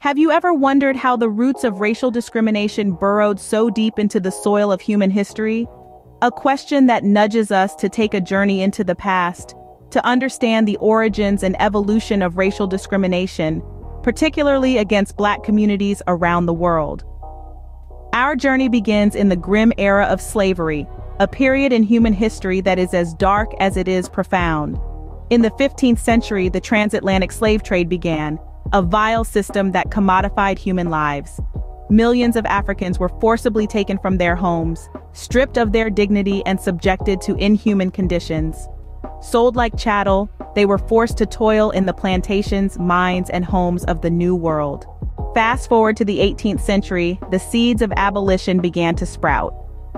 Have you ever wondered how the roots of racial discrimination burrowed so deep into the soil of human history? A question that nudges us to take a journey into the past, to understand the origins and evolution of racial discrimination, particularly against Black communities around the world. Our journey begins in the grim era of slavery, a period in human history that is as dark as it is profound. In the 15th century, the transatlantic slave trade began, a vile system that commodified human lives. Millions of Africans were forcibly taken from their homes, stripped of their dignity and subjected to inhuman conditions. Sold like chattel, they were forced to toil in the plantations, mines, and homes of the New World. Fast forward to the 18th century, the seeds of abolition began to sprout.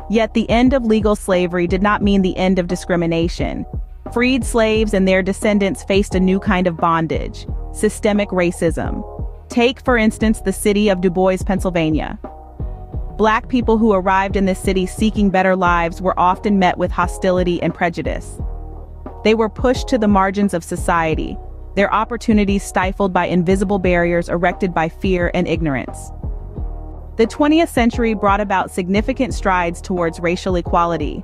Yet the end of legal slavery did not mean the end of discrimination. Freed slaves and their descendants faced a new kind of bondage: systemic racism. Take, for instance, the city of Du Bois, Pennsylvania. Black people who arrived in this city seeking better lives were often met with hostility and prejudice. They were pushed to the margins of society, their opportunities stifled by invisible barriers erected by fear and ignorance. The 20th century brought about significant strides towards racial equality.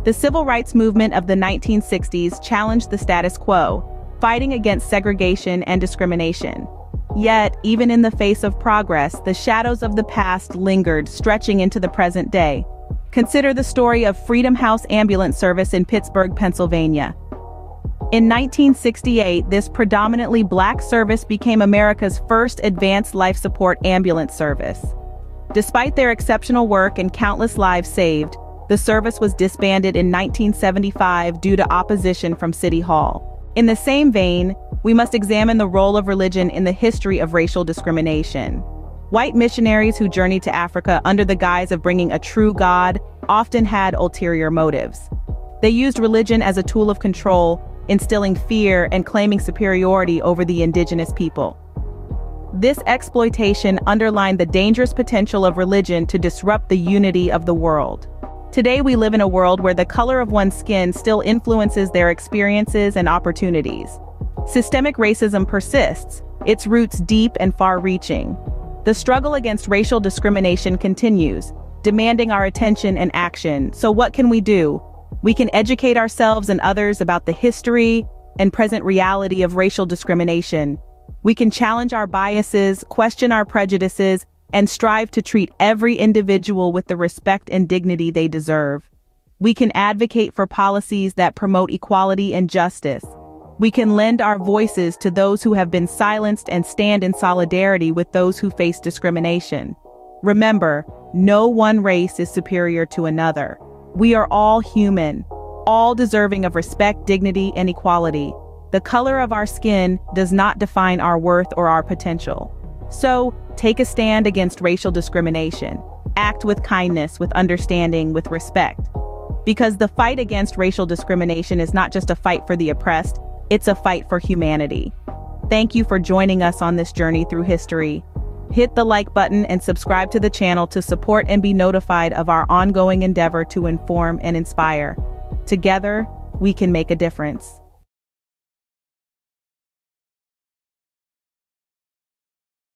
The civil rights movement of the 1960s challenged the status quo, fighting against segregation and discrimination. Yet, even in the face of progress, the shadows of the past lingered, stretching into the present day. Consider the story of Freedom House Ambulance Service in Pittsburgh, Pennsylvania. In 1968, this predominantly Black service became America's first advanced life support ambulance service. Despite their exceptional work and countless lives saved, the service was disbanded in 1975 due to opposition from City Hall. In the same vein, we must examine the role of religion in the history of racial discrimination. White missionaries who journeyed to Africa under the guise of bringing a true God often had ulterior motives. They used religion as a tool of control, instilling fear and claiming superiority over the indigenous people. This exploitation underlined the dangerous potential of religion to disrupt the unity of the world. Today we live in a world where the color of one's skin still influences their experiences and opportunities. Systemic racism persists, its roots deep and far-reaching. The struggle against racial discrimination continues, demanding our attention and action. So what can we do? We can educate ourselves and others about the history and present reality of racial discrimination. We can challenge our biases, question our prejudices, and strive to treat every individual with the respect and dignity they deserve. We can advocate for policies that promote equality and justice. We can lend our voices to those who have been silenced and stand in solidarity with those who face discrimination. Remember, no one race is superior to another. We are all human, all deserving of respect, dignity, and equality. The color of our skin does not define our worth or our potential. So, take a stand against racial discrimination. Act with kindness, with understanding, with respect. Because the fight against racial discrimination is not just a fight for the oppressed, it's a fight for humanity. Thank you for joining us on this journey through history. Hit the like button and subscribe to the channel to support and be notified of our ongoing endeavor to inform and inspire. Together, we can make a difference.